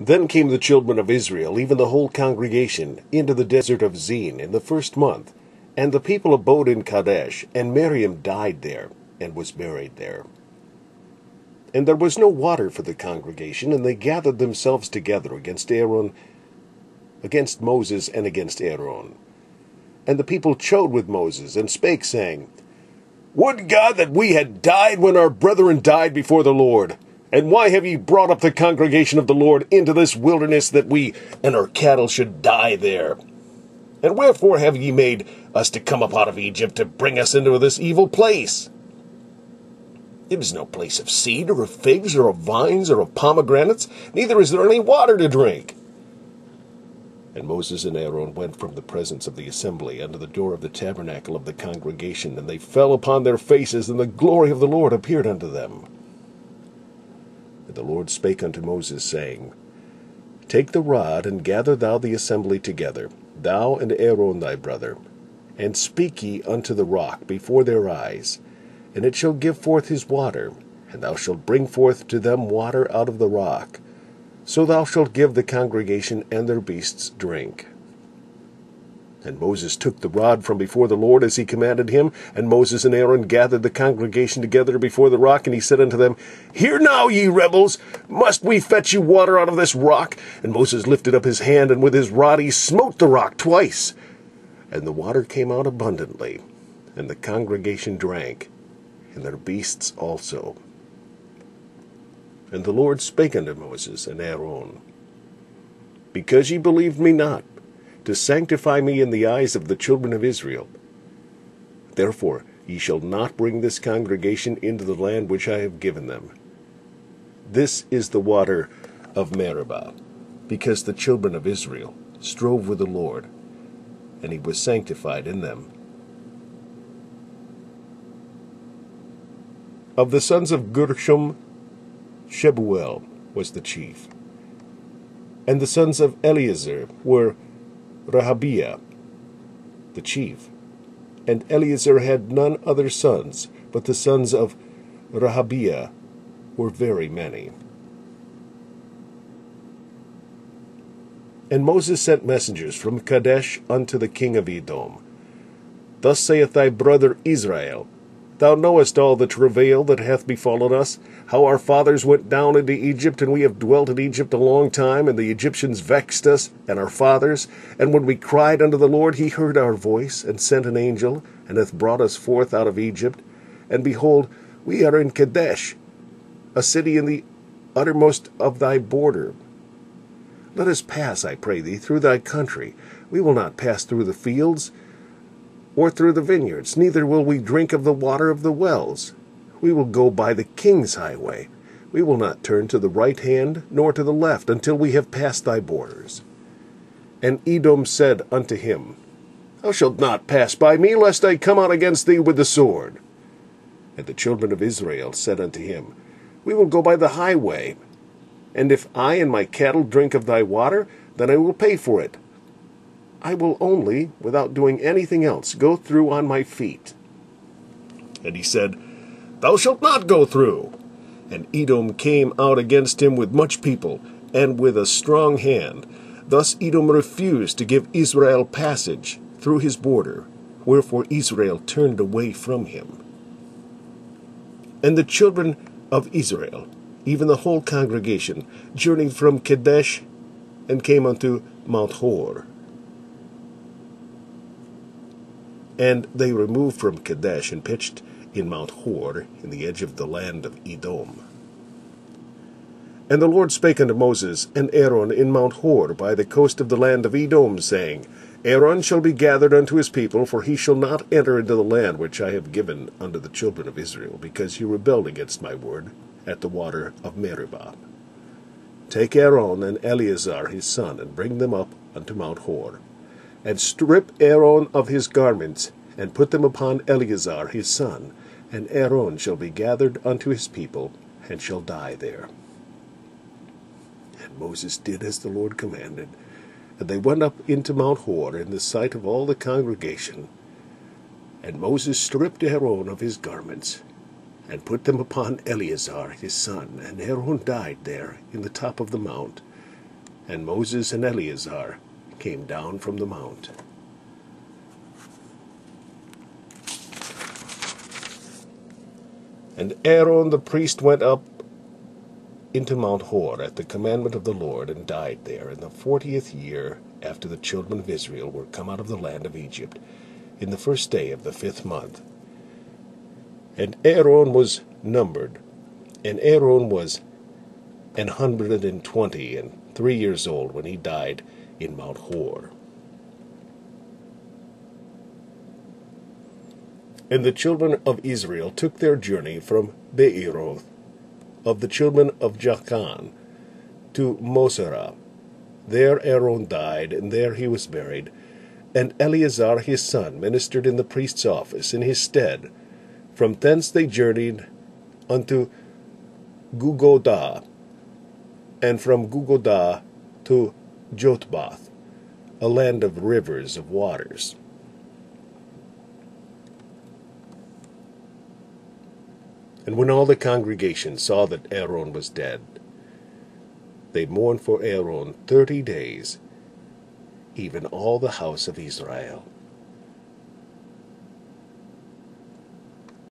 Then came the children of Israel, even the whole congregation, into the desert of Zin in the 1st month. And the people abode in Kadesh, and Miriam died there, and was buried there. And there was no water for the congregation, and they gathered themselves together against Moses, and against Aaron. And the people chode with Moses, and spake, saying, Would God that we had died when our brethren died before the Lord! And why have ye brought up the congregation of the Lord into this wilderness, that we and our cattle should die there? And wherefore have ye made us to come up out of Egypt, to bring us into this evil place? It is no place of seed, or of figs, or of vines, or of pomegranates, neither is there any water to drink. And Moses and Aaron went from the presence of the assembly unto the door of the tabernacle of the congregation, and they fell upon their faces, and the glory of the Lord appeared unto them. And the Lord spake unto Moses, saying, Take the rod, and gather thou the assembly together, thou and Aaron thy brother, and speak ye unto the rock before their eyes, and it shall give forth his water, and thou shalt bring forth to them water out of the rock. So thou shalt give the congregation and their beasts drink. And Moses took the rod from before the Lord as he commanded him, and Moses and Aaron gathered the congregation together before the rock, and he said unto them, Hear now, ye rebels, must we fetch you water out of this rock? And Moses lifted up his hand, and with his rod he smote the rock twice. And the water came out abundantly, and the congregation drank, and their beasts also. And the Lord spake unto Moses and Aaron, Because ye believed me not, to sanctify me in the eyes of the children of Israel, therefore ye shall not bring this congregation into the land which I have given them. This is the water of Meribah, because the children of Israel strove with the Lord, and he was sanctified in them. Of the sons of Gershom, Shebuel was the chief. And the sons of Eleazar were Rehabiah, the chief. And Eleazar had none other sons, but the sons of Rehabiah were very many. And Moses sent messengers from Kadesh unto the king of Edom. Thus saith thy brother Israel, Thou knowest all the travail that hath befallen us, how our fathers went down into Egypt, and we have dwelt in Egypt a long time, and the Egyptians vexed us, and our fathers. And when we cried unto the Lord, he heard our voice, and sent an angel, and hath brought us forth out of Egypt. And behold, we are in Kadesh, a city in the uttermost of thy border. Let us pass, I pray thee, through thy country. We will not pass through the fields, or through the vineyards, neither will we drink of the water of the wells. We will go by the king's highway. We will not turn to the right hand, nor to the left, until we have passed thy borders. And Edom said unto him, Thou shalt not pass by me, lest I come out against thee with the sword. And the children of Israel said unto him, We will go by the highway, and if I and my cattle drink of thy water, then I will pay for it. I will only, without doing anything else, go through on my feet. And he said, Thou shalt not go through. And Edom came out against him with much people, and with a strong hand. Thus Edom refused to give Israel passage through his border, wherefore Israel turned away from him. And the children of Israel, even the whole congregation, journeyed from Kadesh, and came unto Mount Hor. And they removed from Kadesh, and pitched in Mount Hor, in the edge of the land of Edom. And the Lord spake unto Moses and Aaron in Mount Hor, by the coast of the land of Edom, saying, Aaron shall be gathered unto his people, for he shall not enter into the land which I have given unto the children of Israel, because he rebelled against my word at the water of Meribah. Take Aaron and Eleazar his son, and bring them up unto Mount Hor. And strip Aaron of his garments, and put them upon Eleazar his son, and Aaron shall be gathered unto his people, and shall die there. And Moses did as the Lord commanded, and they went up into Mount Hor in the sight of all the congregation. And Moses stripped Aaron of his garments, and put them upon Eleazar his son, and Aaron died there in the top of the mount, And Moses and Eleazar came down from the mount. And Aaron the priest went up into Mount Hor at the commandment of the Lord, and died there in the 40th year after the children of Israel were come out of the land of Egypt, in the 1st day of the 5th month. And Aaron was numbered, and Aaron was 123 years old when he died in Mount Hor. And the children of Israel took their journey from Beeroth of the children of Jachan to Moserah. There Aaron died, and there he was buried. And Eleazar his son ministered in the priest's office in his stead. From thence they journeyed unto Gugodah, and from Gugodah to Jotbath, a land of rivers of waters. And when all the congregation saw that Aaron was dead, they mourned for Aaron 30 days, even all the house of Israel.